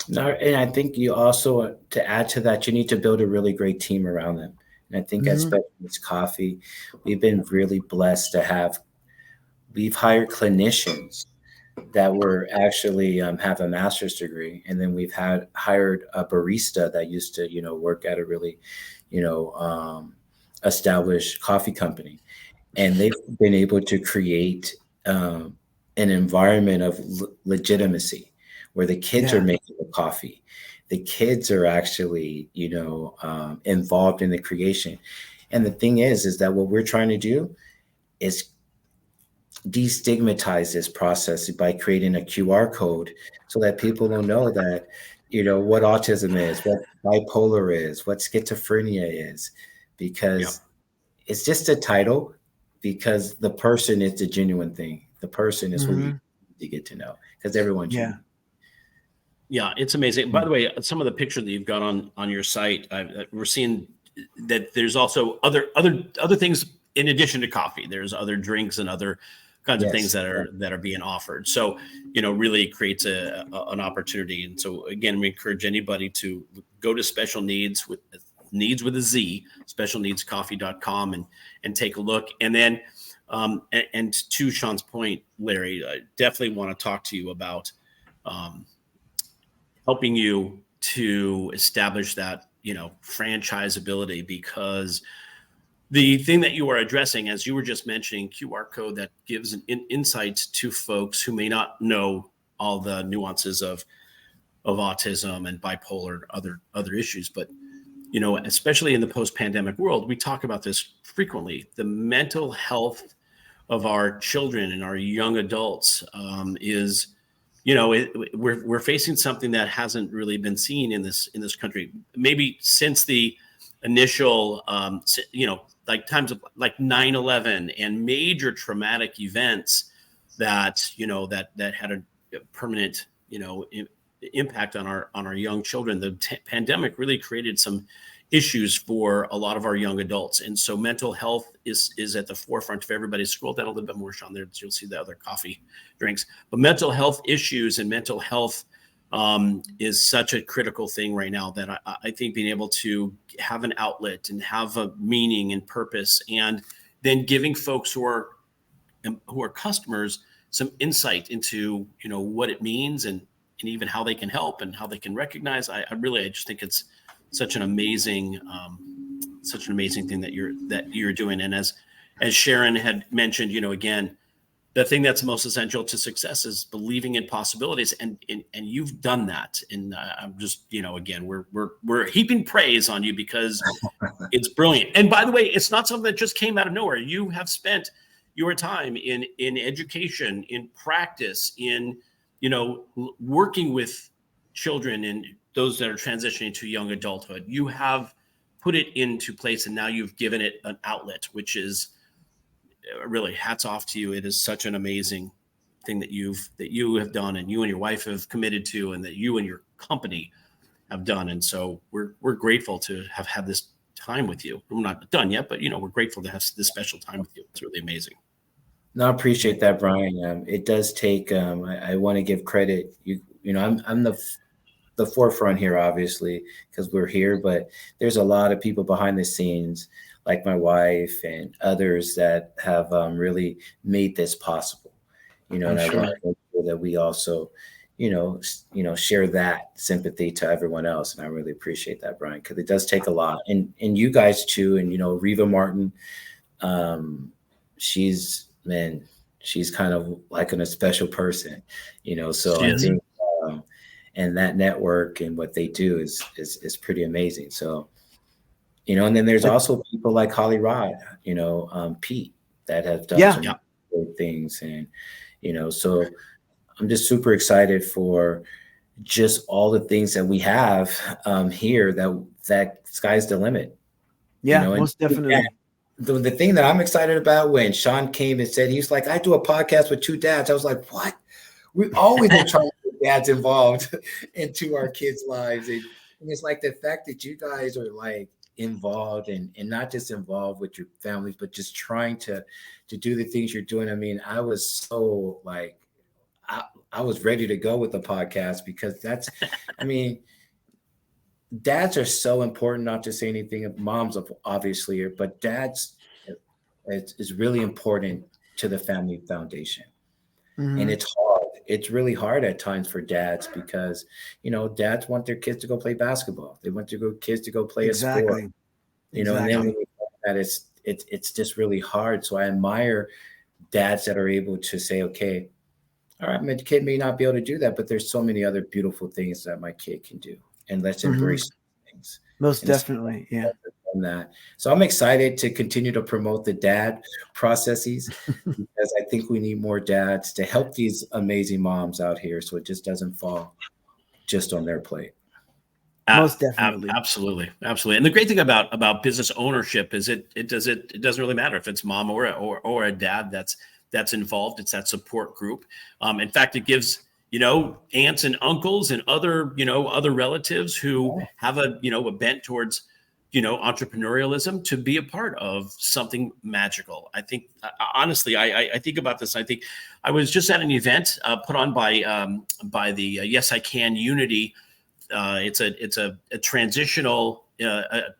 No, and I think you also, to add to that, you need to build a really great team around them. And I think at Special Needz Coffee, we've been really blessed to we've hired clinicians that were actually have a master's degree. And then we've hired a barista that used to, work at a really, established coffee company. And they've been able to create an environment of legitimacy where the kids are making the coffee. The kids are actually, involved in the creation. And the thing is that what we're trying to do is destigmatize this process by creating a QR code so that people will know that, what autism is, what bipolar is, what schizophrenia is, because it's just a title, because the person is the genuine thing. The person is who you need to get to know, because everyone's unique. Yeah, it's amazing. By the way, some of the pictures that you've got on your site, we're seeing that there's also other things in addition to coffee. There's other drinks and other kinds of things that are being offered. So, really creates an opportunity. And so again, we encourage anybody to go to Special Needz with a Z, specialneedscoffee.com and take a look. And then, and to Sean's point, Larry, I definitely want to talk to you about helping you to establish that, franchisability, because the thing that you are addressing, as you were just mentioning, QR code that gives an insight to folks who may not know all the nuances of autism and bipolar, other issues. But, especially in the post-pandemic world, we talk about this frequently. The mental health of our children and our young adults is, we're facing something that hasn't really been seen in this country, maybe since the initial, like times of like 9/11 and major traumatic events that had a permanent, impact on our young children. The pandemic really created some issues for a lot of our young adults. And so mental health is at the forefront of everybody. Scroll down a little bit more, Sean, there you'll see the other coffee drinks. But mental health issues and mental health is such a critical thing right now that I think being able to have an outlet and have a meaning and purpose, and then giving folks who are customers some insight into, what it means and even how they can help and how they can recognize. I just think it's such an amazing thing that you're doing. And as Sharon had mentioned, again, the thing that's most essential to success is believing in possibilities, and you've done that. And I'm just, again, we're heaping praise on you because it's brilliant. And by the way, it's not something that just came out of nowhere. You have spent your time in education, in practice, in working with children and those that are transitioning to young adulthood. You have put it into place, and now you've given it an outlet, which is really hats off to you. It is such an amazing thing that you have done, and you and your wife have committed to, and that you and your company have done. And so we're grateful to have had this time with you. We're not done yet, but we're grateful to have this special time with you. It's really amazing. No, I appreciate that, Brian. It does take. I want to give credit. I'm the forefront here, obviously, because we're here. But there's a lot of people behind the scenes, like my wife and others, that have really made this possible. And I want to make sure that we also, share that sympathy to everyone else. And I really appreciate that, Brian, because it does take a lot. And you guys too. And Reva Martin, she's kind of like a special person, So I think, and that network and what they do is pretty amazing. So And then there's also people like Holly Rod, Pete, that have done some great things. And, so I'm just super excited for just all the things that we have here, that sky's the limit. Yeah, most definitely. The thing that I'm excited about, when Sean came and said, he was like, I do a podcast with 2 dads. I was like, what? We always been trying to get dads involved into our kids' lives. And it's like the fact that you guys are like involved and not just involved with your families, but just trying to do the things you're doing. I mean, I was so like, I was ready to go with the podcast, because that's, I mean, dads are so important, not to say anything, moms obviously, but dads is really important to the family foundation. And it's hard. It's really hard at times for dads, because, dads want their kids to go play basketball. They want their kids to go play a sport, and then when that it's just really hard. So I admire dads that are able to say, okay, all right, my kid may not be able to do that, but there's so many other beautiful things that my kid can do. And let's embrace things. Most definitely. Yeah. That. So I'm excited to continue to promote the dad processes, because I think we need more dads to help these amazing moms out here, so it just doesn't fall just on their plate. Most definitely. Absolutely. And the great thing about business ownership is it doesn't really matter if it's mom or a dad that's involved. It's that support group. In fact, it gives aunts and uncles and other relatives who have a bent towards entrepreneurialism to be a part of something magical. I think honestly, I think about this. I think I was just at an event put on by the Yes I Can Unity. It's a transitional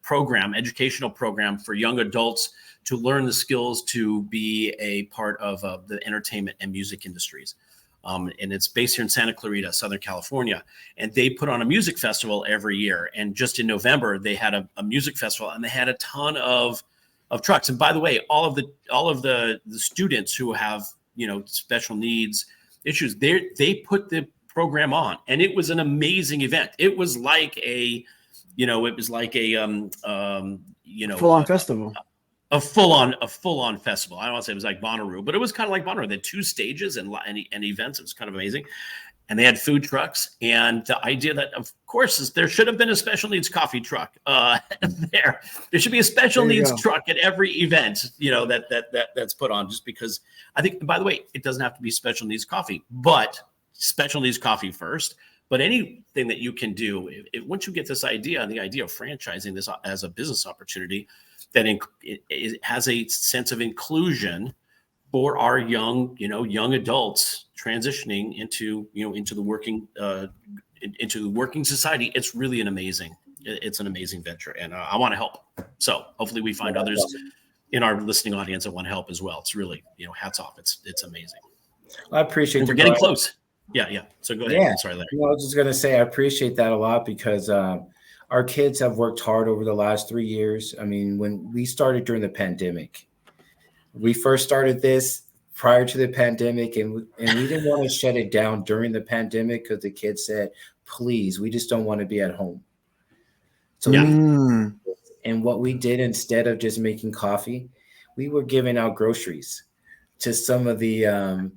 program, educational program for young adults to learn the skills to be a part of the entertainment and music industries. And it's based here in Santa Clarita, Southern California. And they put on a music festival every year. And just in November, they had a music festival, and they had a ton of trucks. And by the way, all of the students who have, special needs issues, they put the program on, and it was an amazing event. It was like a full-on festival. A full-on festival. I don't want to say it was like Bonnaroo, but it was kind of like Bonnaroo. They had 2 stages and events. It was kind of amazing. And they had food trucks. And the idea that, of course, there should have been a special needs coffee truck there. There should be a special needs truck at every event, that's put on, just because I think, by the way, it doesn't have to be special needs coffee, but special needs coffee first. But anything that you can do, once you get this idea, and the idea of franchising this as a business opportunity, that it has a sense of inclusion for our young adults transitioning into the working society. It's really an amazing venture, and I want to help. So hopefully we find others in our listening audience that want to help as well. It's really, hats off. It's amazing. I appreciate it. We're getting close. Yeah. So go ahead. Yeah. Sorry, Larry. I was just going to say, I appreciate that a lot, because our kids have worked hard over the last 3 years. I mean, when we started during the pandemic, we first started this prior to the pandemic, and we didn't want to shut it down during the pandemic, because the kids said, please, we just don't want to be at home. So and what we did, instead of just making coffee, we were giving out groceries to some of the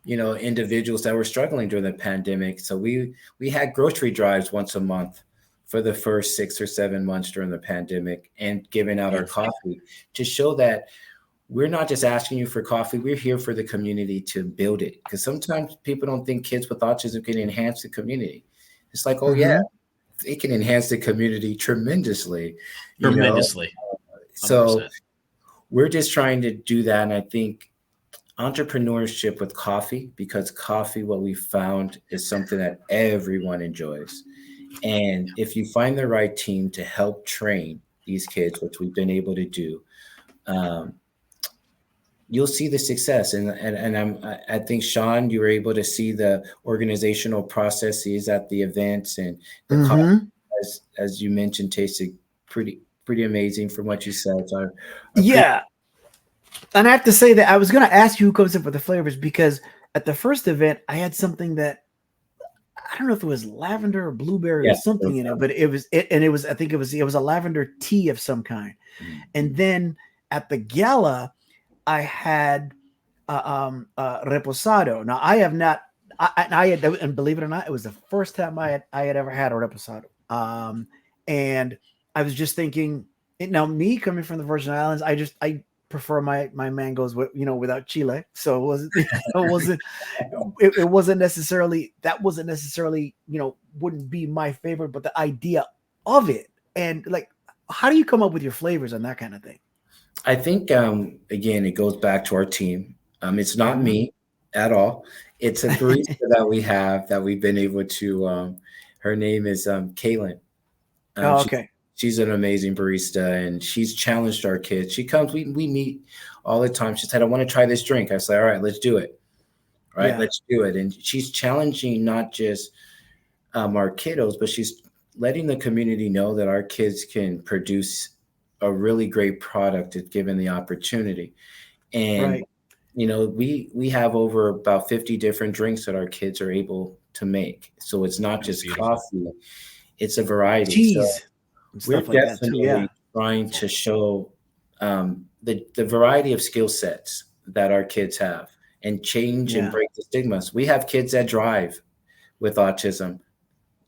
individuals that were struggling during the pandemic. So we had grocery drives once a month for the first 6 or 7 months during the pandemic, and giving out our coffee to show that we're not just asking you for coffee. We're here for the community to build it. Because sometimes people don't think kids with autism can enhance the community. It's like, yeah, they can enhance the community tremendously. So we're just trying to do that. And I think entrepreneurship with coffee, because coffee, what we found, is something that everyone enjoys. And if you find the right team to help train these kids, which we've been able to do, you'll see the success. And I think, Sean, you were able to see the organizational processes at the events, and the coffee, as you mentioned, tasted pretty amazing from what you said. So and I have to say that I was going to ask you who comes up with the flavors, because at the first event, I had something that I don't know if it was lavender or blueberry Yeah, or something in it, but I think it was a lavender tea of some kind. Mm-hmm. And then at the gala, I had reposado. Now I have not, and believe it or not, it was the first time I had ever had a reposado. And I was just thinking, now me coming from the Virgin Islands, I prefer my mangoes without chile. So it wasn't necessarily wouldn't be my favorite, but the idea of it, and like, how do you come up with your flavors and that kind of thing? I think, again, it goes back to our team. It's not me at all. It's a barista that we have that we've been able to, her name is Kaylin. Okay. She's an amazing barista, and she's challenged our kids. She comes, we meet all the time. She said, I want to try this drink. I said, all right, let's do it. All right, let's do it. And she's challenging not just our kiddos, but she's letting the community know that our kids can produce a really great product if given the opportunity. And, we have over about 50 different drinks that our kids are able to make. So it's not just coffee, it's a variety. Cheese. So we're definitely trying to show the variety of skill sets that our kids have and change and break the stigmas. We have kids that drive with autism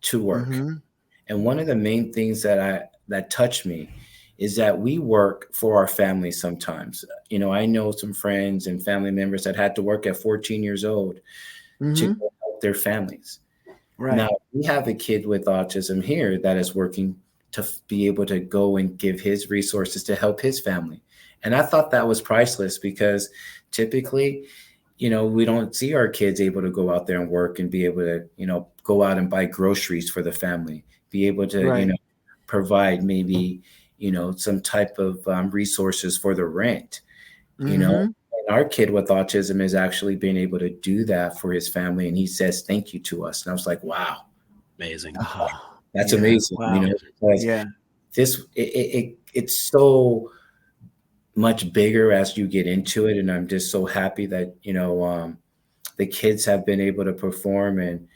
to work. And one of the main things that touched me is that we work for our families sometimes. I know some friends and family members that had to work at 14 years old to help their families. Right. Now, we have a kid with autism here that is working to be able to go and give his resources to help his family. And I thought that was priceless because typically, we don't see our kids able to go out there and work and be able to, go out and buy groceries for the family, be able to, provide maybe, some type of resources for the rent, and our kid with autism is actually being able to do that for his family. And he says, thank you to us. And I was like, wow. Amazing. That's amazing. Wow. Because it's so much bigger as you get into it. And I'm just so happy that, the kids have been able to perform and,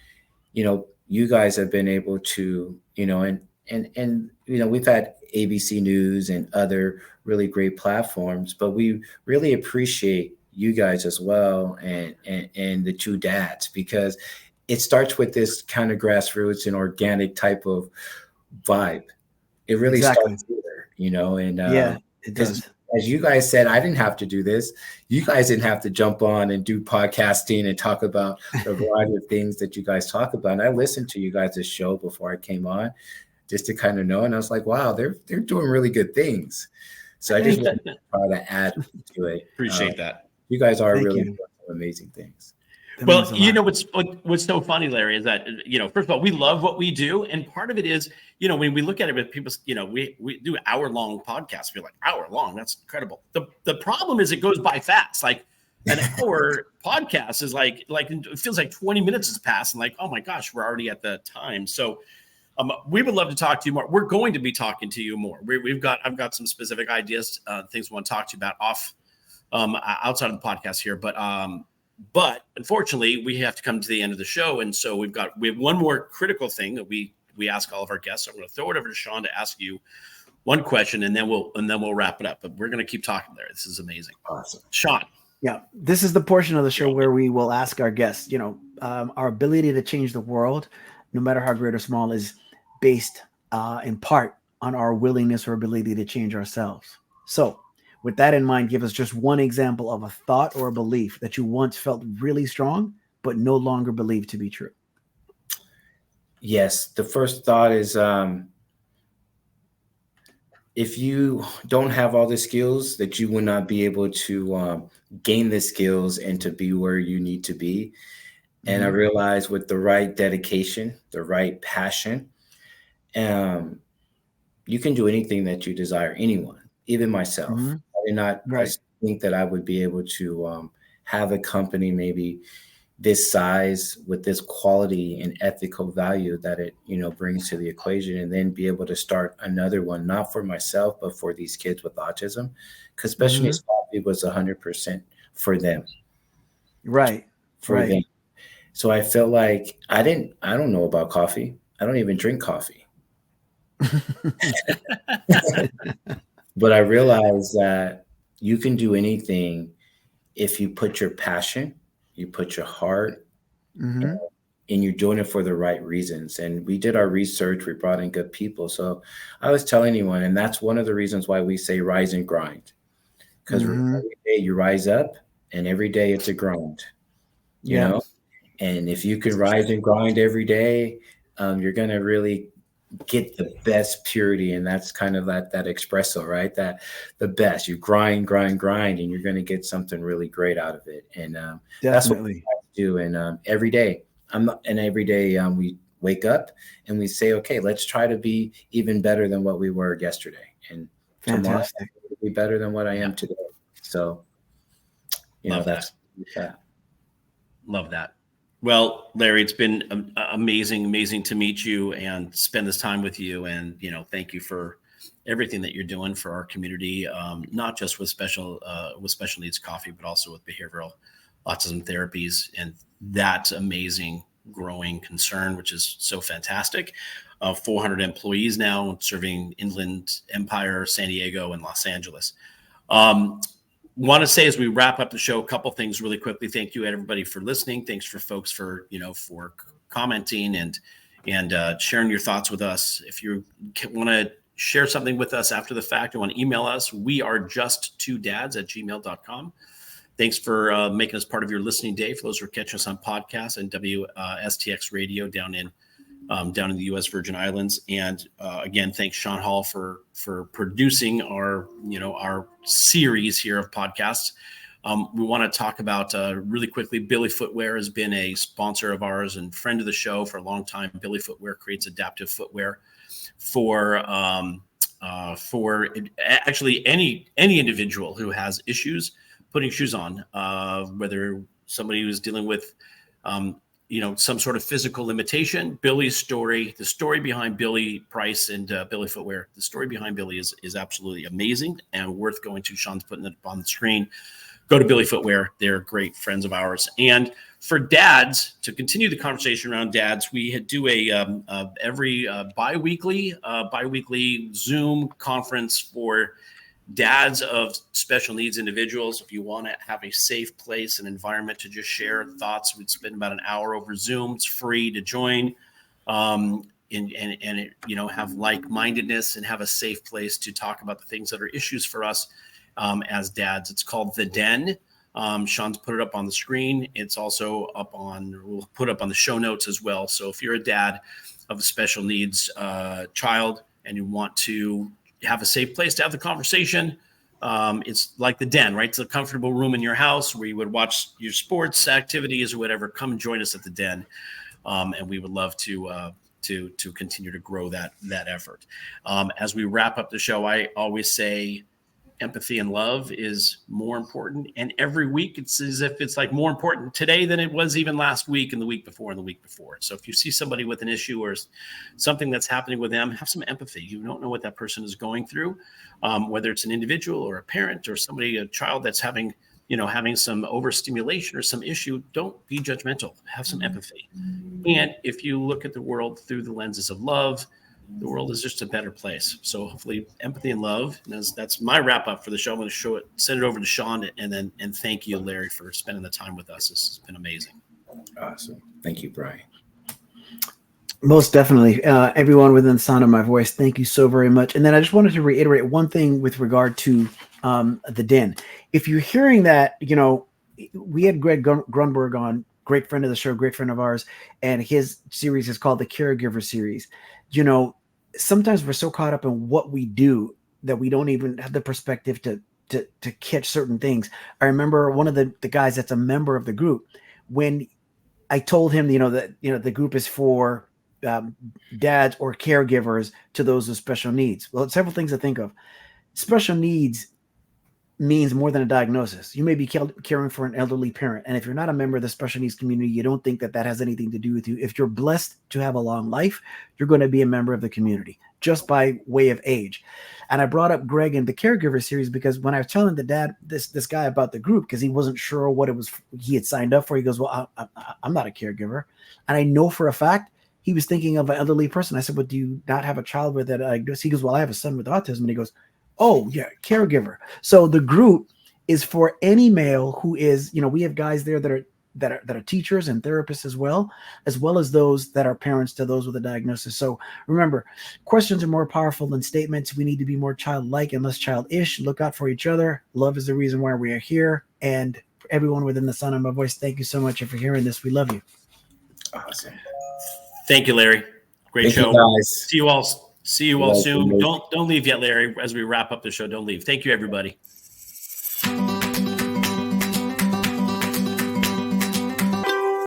you guys have been able to, and we've had ABC News and other really great platforms, but we really appreciate you guys as well and the two dads, because it starts with this kind of grassroots and organic type of vibe. It really starts there, and it does. As you guys said, I didn't have to do this. You guys didn't have to jump on and do podcasting and talk about a variety of things that you guys talk about. And I listened to you guys' show before I came on just to kind of know. And I was like, wow, they're doing really good things. So I just want to try to add to it. Appreciate that. You guys are really doing some amazing things. Well, what's so funny, Larry, is that, first of all, we love what we do. And part of it is, when we look at it with people, we do hour-long podcasts. We're like, hour long, that's incredible. The problem is it goes by fast. Like an hour podcast is like it feels like 20 minutes has passed. And like, oh my gosh, we're already at the time. So we would love to talk to you more. We're going to be talking to you more. I've got some specific ideas, things we want to talk to you about outside of the podcast here. But unfortunately, we have to come to the end of the show. And so we have one more critical thing that we ask all of our guests. So I'm going to throw it over to Sean to ask you one question, and then we'll wrap it up. But we're going to keep talking there. This is amazing. Awesome. Sean. Yeah, this is the portion of the show where we will ask our guests, our ability to change the world, no matter how great or small, is based in part on our willingness or ability to change ourselves. So with that in mind, give us just one example of a thought or a belief that you once felt really strong, but no longer believe to be true. Yes. The first thought is, if you don't have all the skills, that you will not be able to gain the skills and to be where you need to be. And I realized with the right dedication, the right passion, you can do anything that you desire, anyone, even myself. I did not think that I would be able to have a company maybe this size with this quality and ethical value that it, brings to the equation, and then be able to start another one, not for myself, but for these kids with autism, because Special Needz Coffee was 100% for them. Right. For them. So I felt like I don't know about coffee. I don't even drink coffee. But I realized that you can do anything if you put your passion, you put your heart, Mm-hmm. and you're doing it for the right reasons. And we did our research, we brought in good people. So I was telling anyone, and that's one of the reasons why we say rise and grind. Because Mm-hmm. every day you rise up and every day it's a grind, you Yeah. know? And if you can rise and grind every day, you're going to really get the best purity. And that's kind of that espresso, right? That the best. You grind, and you're going to get something really great out of it. And that's what we Definitely. try to do. And every day, we wake up and we say, okay, let's try to be even better than what we were yesterday. And tomorrow Fantastic. will be better than what I am today. So, Love that's that. Love that. Well, Larry, it's been amazing to meet you and spend this time with you. And, thank you for everything that you're doing for our community, not just with Special Needz Coffee, but also with Behavioral Autism Therapies and that amazing growing concern, which is so fantastic. 400 employees now serving Inland Empire, San Diego, and Los Angeles. Want to say as we wrap up the show, a couple things really quickly. Thank you everybody for listening. Thanks for folks for commenting and sharing your thoughts with us. If you want to share something with us after the fact, you want to email us. We are just2dads@gmail.com. Thanks for making us part of your listening day. For those who are catching us on podcasts and WSTX radio down in the U.S. Virgin Islands. And again, thanks Sean Hall for producing our series here of podcasts. We want to talk about really quickly. Billy Footwear has been a sponsor of ours and friend of the show for a long time. Billy Footwear creates adaptive footwear for actually any individual who has issues putting shoes on, whether somebody who's dealing with some sort of physical limitation. Billy's story, the story behind Billy Price and Billy Footwear, the story behind Billy is absolutely amazing and worth going to. Sean's putting it up on the screen. Go to Billy Footwear. They're great friends of ours. And for dads, to continue the conversation around dads, we do every bi-weekly Zoom conference for dads of special needs individuals. If you want to have a safe place and environment to just share thoughts, we'd spend about an hour over Zoom. It's free to join, and have like-mindedness and have a safe place to talk about the things that are issues for us as dads. It's called The Den. Sean's put it up on the screen. It's also we'll put up on the show notes as well. So if you're a dad of a special needs child and you want to have a safe place to have the conversation, it's like The Den, right? It's a comfortable room in your house where you would watch your sports activities or whatever. Come and join us at The Den, and we would love to continue to grow that effort. As we wrap up the show, I always say empathy and love is more important, and every week it's as if it's like more important today than it was even last week and the week before and the week before. So if you see somebody with an issue or something that's happening with them, have some empathy. You don't know what that person is going through, whether it's an individual or a parent or a child that's having some overstimulation or some issue. Don't be judgmental. Have some empathy. And if you look at the world through the lenses of love, the world is just a better place. So hopefully empathy and love. And that's my wrap up for the show. I'm going to send it over to Sean and thank you, Larry, for spending the time with us. This has been amazing. Awesome. Thank you, Brian. Most definitely. Everyone within the sound of my voice, thank you so very much. And then I just wanted to reiterate one thing with regard to The Den. If you're hearing that, we had Greg Grunberg on, great friend of the show, great friend of ours, and his series is called the Caregiver Series. Sometimes we're so caught up in what we do that we don't even have the perspective to catch certain things. I remember one of the guys that's a member of the group, when I told him, that the group is for dads or caregivers to those with special needs. Well, several things to think of. Special needs means more than a diagnosis. You may be caring for an elderly parent, and if you're not a member of the special needs community, you don't think that has anything to do with you. If you're blessed to have a long life, you're going to be a member of the community. just by way of age. And I brought up Greg in the caregiver series because when I was telling the dad, this guy about the group, because he wasn't sure what it was he had signed up for, he goes, well, I'm not a caregiver. And I know for a fact he was thinking of an elderly person. I said, well, do you not have a child with that diagnosis? He goes, well, I have a son with autism. And he goes, oh, yeah, caregiver. So the group is for any male who is, we have guys there that are teachers and therapists as well as those that are parents to those with a diagnosis. So remember, questions are more powerful than statements. We need to be more childlike and less childish. Look out for each other. Love is the reason why we are here. And everyone within the sound of my voice, thank you so much for hearing this. We love you. Awesome. Thank you, Larry. Great Thank show. You guys. See you all soon. Don't leave yet, Larry. As we wrap up the show, don't leave. Thank you, everybody.